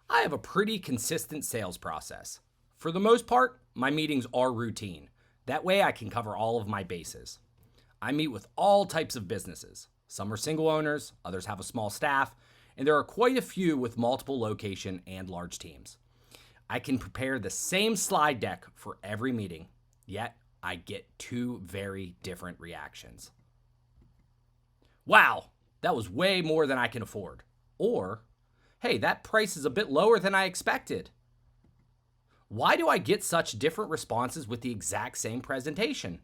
I have a pretty consistent sales process. For the most part, my meetings are routine. That way I can cover all of my bases. I meet with all types of businesses. Some are single owners, others have a small staff, and there are quite a few with multiple location and large teams. I can prepare the same slide deck for every meeting, yet I get two very different reactions. Wow, that was way more than I can afford. Or, hey, that price is a bit lower than I expected. Why do I get such different responses with the exact same presentation?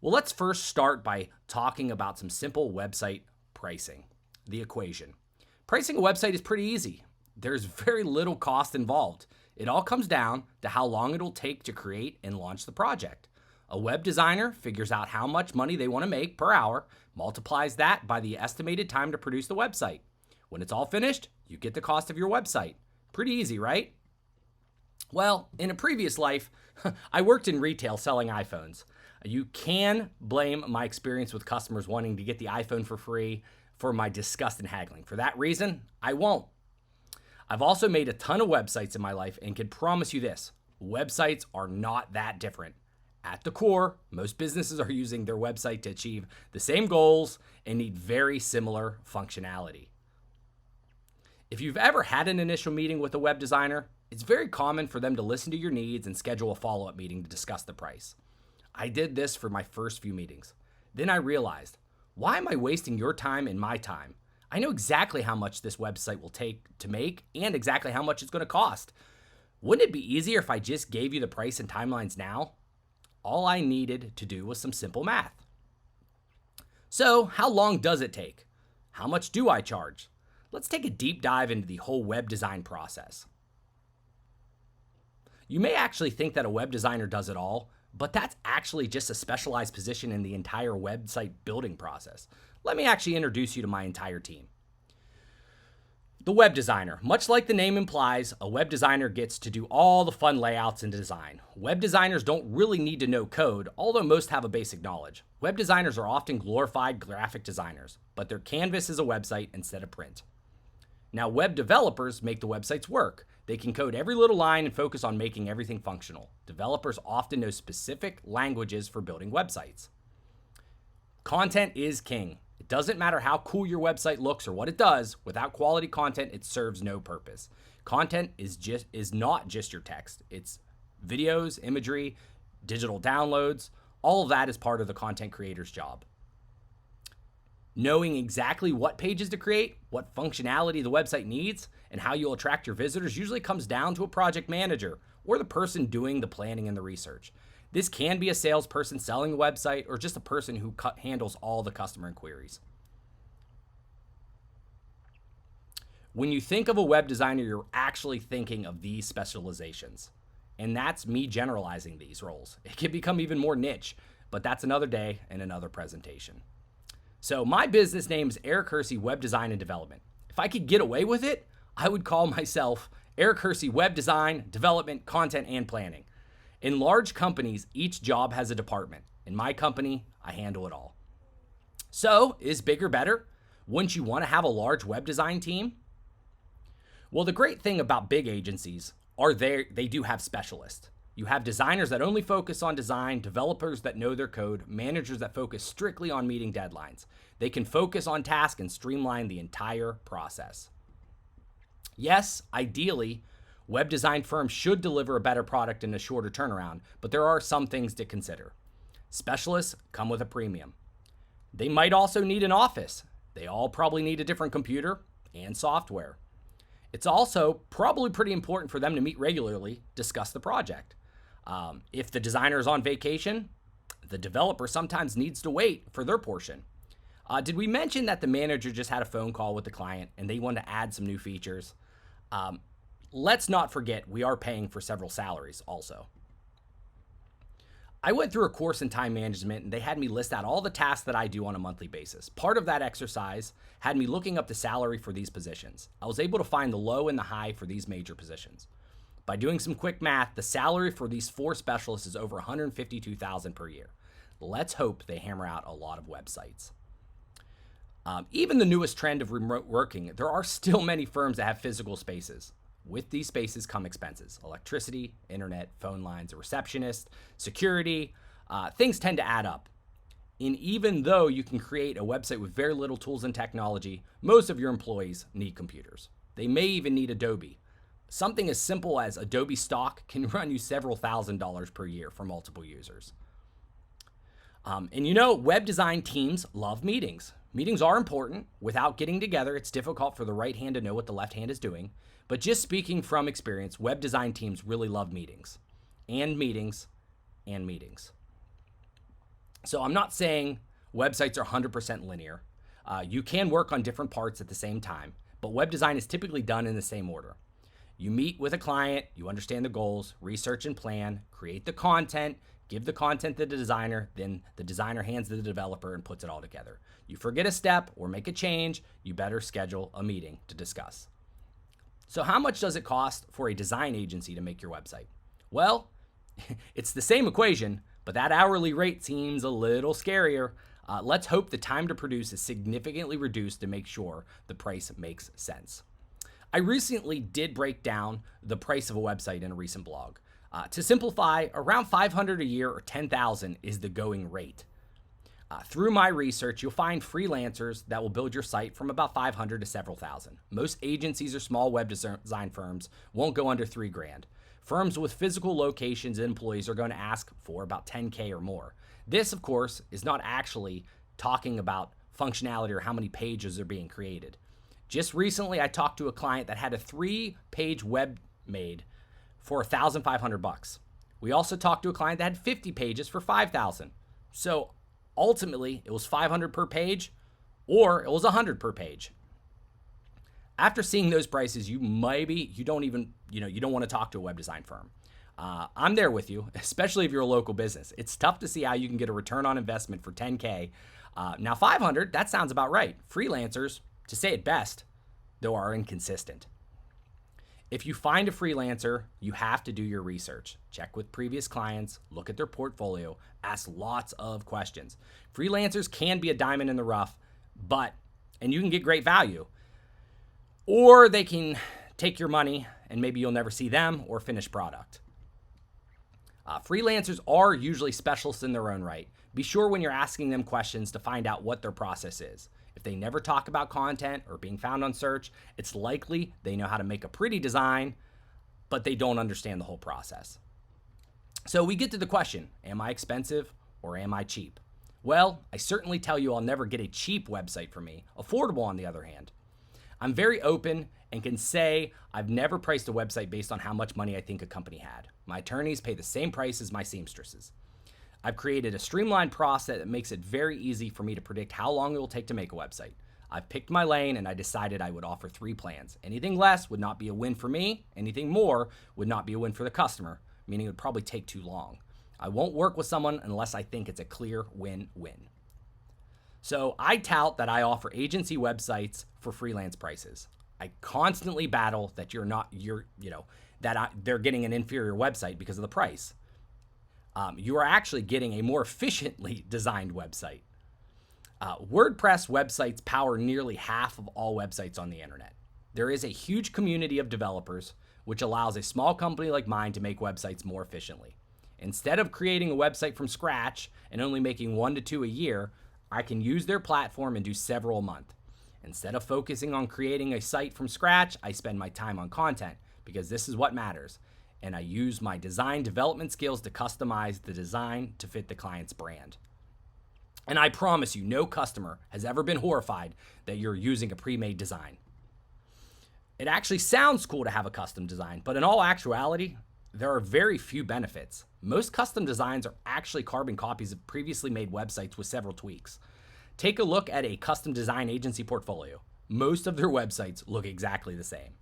Well, let's first start by talking about some simple website pricing, the equation. Pricing a website is pretty easy. There's very little cost involved. It all comes down to how long it'll take to create and launch the project. A web designer figures out how much money they want to make per hour, multiplies that by the estimated time to produce the website. When it's all finished, you get the cost of your website. Pretty easy, right? Well, in a previous life, I worked in retail selling iPhones. You can blame my experience with customers wanting to get the iPhone for free for my disgust and haggling. For that reason, I won't. I've also made a ton of websites in my life and can promise you this, websites are not that different. At the core, most businesses are using their website to achieve the same goals and need very similar functionality. If you've ever had an initial meeting with a web designer, it's very common for them to listen to your needs and schedule a follow-up meeting to discuss the price. I did this for my first few meetings. Then I realized, why am I wasting your time and my time? I know exactly how much this website will take to make and exactly how much it's going to cost. Wouldn't it be easier if I just gave you the price and timelines now? All I needed to do was some simple math. So, how long does it take? How much do I charge? Let's take a deep dive into the whole web design process. You may actually think that a web designer does it all, but that's actually just a specialized position in the entire website building process. Let me actually introduce you to my entire team. The web designer. Much like the name implies, a web designer gets to do all the fun layouts and design. Web designers don't really need to know code, although most have a basic knowledge. Web designers are often glorified graphic designers, but their canvas is a website instead of print. Now, web developers make the websites work. They can code every little line and focus on making everything functional. Developers often know specific languages for building websites. Content is king. It doesn't matter how cool your website looks or what it does. Without quality content, it serves no purpose. Content is not just your text. It's videos, imagery, digital downloads. All of that is part of the content creator's job. Knowing exactly what pages to create, what functionality the website needs, and how you'll attract your visitors usually comes down to a project manager or the person doing the planning and the research. This can be a salesperson selling the website or just a person who handles all the customer inquiries. When you think of a web designer, you're actually thinking of these specializations. And that's me generalizing these roles. It can become even more niche, but that's another day and another presentation. So my business name is Eric Hersey Web Design and Development. If I could get away with it, I would call myself Eric Hersey Web Design, Development, Content, and Planning. In large companies, each job has a department. In my company, I handle it all. So, is bigger better? Wouldn't you want to have a large web design team? Well, the great thing about big agencies are they do have specialists. You have designers that only focus on design, developers that know their code, managers that focus strictly on meeting deadlines. They can focus on tasks and streamline the entire process. Yes, ideally, web design firms should deliver a better product in a shorter turnaround, but there are some things to consider. Specialists come with a premium. They might also need an office. They all probably need a different computer and software. It's also probably pretty important for them to meet regularly, discuss the project. If the designer is on vacation, the developer sometimes needs to wait for their portion. Did we mention that the manager just had a phone call with the client and they wanted to add some new features? Let's not forget we are paying for several salaries also. I went through a course in time management and they had me list out all the tasks that I do on a monthly basis. Part of that exercise had me looking up the salary for these positions. I was able to find the low and the high for these major positions. By doing some quick math, the salary for these 4 specialists is over $152,000 per year. Let's hope they hammer out a lot of websites. Even the newest trend of remote working, there are still many firms that have physical spaces. With these spaces come expenses: electricity, internet, phone lines, a receptionist, security. Things tend to add up. And even though you can create a website with very little tools and technology, most of your employees need computers. They may even need Adobe. Something as simple as Adobe stock can run you several $1,000s per year for multiple users. Web design teams love meetings. Meetings are important. Without getting together, it's difficult for the right hand to know what the left hand is doing. But just speaking from experience, web design teams really love meetings and meetings and meetings. So I'm not saying websites are 100% linear. You can work on different parts at the same time, but web design is typically done in the same order. You meet with a client, you understand the goals, research and plan, create the content, give the content to the designer, then the designer hands to the developer and puts it all together. You forget a step or make a change, you better schedule a meeting to discuss. So how much does it cost for a design agency to make your website? Well, it's the same equation, but that hourly rate seems a little scarier. Let's hope the time to produce is significantly reduced to make sure the price makes sense. I recently did break down the price of a website in a recent blog. To simplify, around $500 a year or $10,000 is the going rate. Through my research, you'll find freelancers that will build your site from about $500 to several thousand. Most agencies or small web design firms won't go under $3,000. Firms with physical locations and employees are going to ask for about $10,000 or more. This, of course, is not actually talking about functionality or how many pages are being created. Just recently, I talked to a client that had a 3-page web made for $1,500. We also talked to a client that had 50 pages for $5,000. So ultimately, it was $500 per page, or it was $100 per page. After seeing those prices, you don't want to talk to a web design firm. I'm there with you, especially if you're a local business. It's tough to see how you can get a return on investment for $10,000. Now $500, that sounds about right. Freelancers, to say it best, though, are inconsistent. If you find a freelancer, you have to do your research. Check with previous clients, look at their portfolio, ask lots of questions. Freelancers can be a diamond in the rough, and you can get great value. Or they can take your money and maybe you'll never see them or finished product. Freelancers are usually specialists in their own right. Be sure when you're asking them questions to find out what their process is. If they never talk about content or being found on search, it's likely they know how to make a pretty design, but they don't understand the whole process. So we get to the question, am I expensive or am I cheap? Well, I certainly tell you I'll never get a cheap website from me. Affordable, on the other hand. I'm very open and can say I've never priced a website based on how much money I think a company had. My attorneys pay the same price as my seamstresses. I've created a streamlined process that makes it very easy for me to predict how long it will take to make a website. I've picked my lane and I decided I would offer 3 plans. Anything less would not be a win for me. Anything more would not be a win for the customer, meaning it would probably take too long. I won't work with someone unless I think it's a clear win-win. So I tout that I offer agency websites for freelance prices. I constantly battle that they're getting an inferior website because of the price. You are actually getting a more efficiently designed website. WordPress websites power nearly half of all websites on the internet. There is a huge community of developers, which allows a small company like mine to make websites more efficiently. Instead of creating a website from scratch and only making 1 to 2 a year, I can use their platform and do several a month. Instead of focusing on creating a site from scratch, I spend my time on content because this is what matters. And I use my design development skills to customize the design to fit the client's brand. And I promise you, no customer has ever been horrified that you're using a pre-made design. It actually sounds cool to have a custom design, but in all actuality, there are very few benefits. Most custom designs are actually carbon copies of previously made websites with several tweaks. Take a look at a custom design agency portfolio. Most of their websites look exactly the same.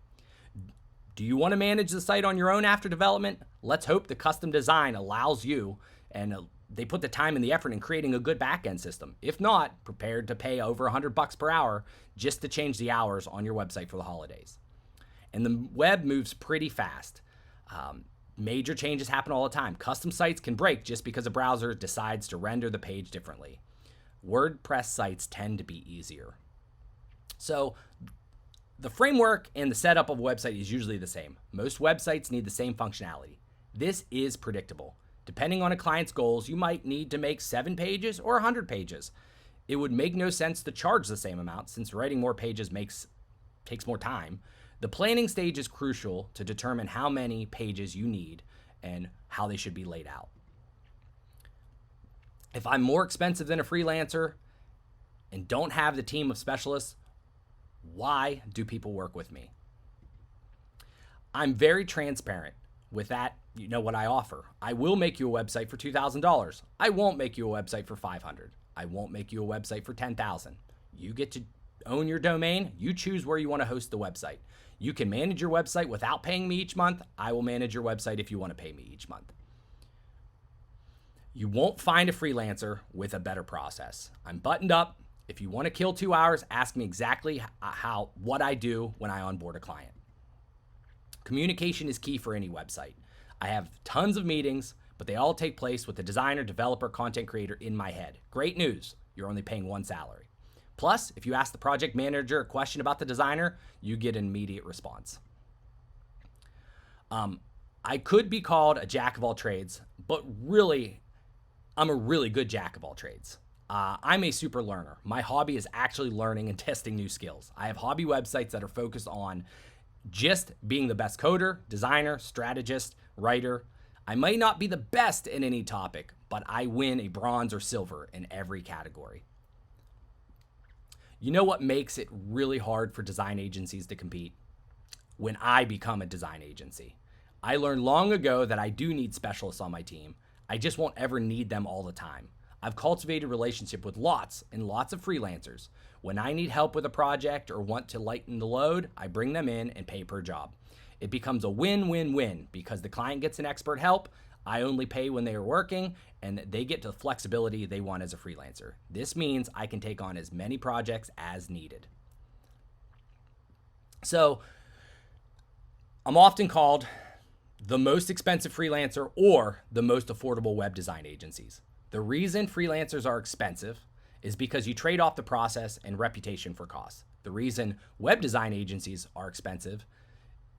Do you want to manage the site on your own after development? Let's hope the custom design allows you, and they put the time and the effort in creating a good back-end system. If not, prepared to pay over $100 per hour just to change the hours on your website for the holidays. And the web moves pretty fast. Major changes happen all the time. Custom sites can break just because a browser decides to render the page differently. WordPress sites tend to be easier. So the framework and the setup of a website is usually the same. Most websites need the same functionality. This is predictable. Depending on a client's goals, you might need to make 7 pages or 100 pages. It would make no sense to charge the same amount since writing more pages takes more time. The planning stage is crucial to determine how many pages you need and how they should be laid out. If I'm more expensive than a freelancer and don't have the team of specialists, why do people work with me? I'm very transparent with that. You know what I offer. I will make you a website for $2,000. I won't make you a website for $500. I won't make you a website for $10,000. You get to own your domain. You choose where you want to host the website. You can manage your website without paying me each month. I will manage your website if you want to pay me each month. You won't find a freelancer with a better process. I'm buttoned up. If you want to kill 2 hours, ask me exactly what I do when I onboard a client. Communication is key for any website. I have tons of meetings, but they all take place with the designer, developer, content creator in my head. Great news, you're only paying one salary. Plus, if you ask the project manager a question about the designer, you get an immediate response. I could be called a jack of all trades, but really, I'm a really good jack of all trades. I'm a super learner. My hobby is actually learning and testing new skills. I have hobby websites that are focused on just being the best coder, designer, strategist, writer. I might not be the best in any topic, but I win a bronze or silver in every category. You know what makes it really hard for design agencies to compete? When I become a design agency. I learned long ago that I do need specialists on my team. I just won't ever need them all the time. I've cultivated a relationship with lots and lots of freelancers. When I need help with a project or want to lighten the load, I bring them in and pay per job. It becomes a win-win-win because the client gets an expert help, I only pay when they are working, and they get the flexibility they want as a freelancer. This means I can take on as many projects as needed. So, I'm often called the most expensive freelancer or the most affordable web design agencies. The reason freelancers are expensive is because you trade off the process and reputation for cost. The reason web design agencies are expensive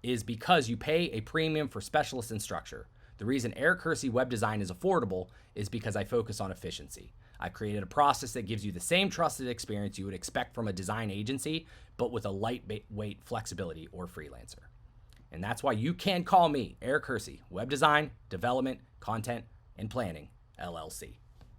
is because you pay a premium for specialists and structure. The reason Eric Hersey web design is affordable is because I focus on efficiency. I've created a process that gives you the same trusted experience you would expect from a design agency, but with a lightweight flexibility or freelancer. And that's why you can call me, Eric Hersey, Web Design, Development, Content, and Planning, LLC.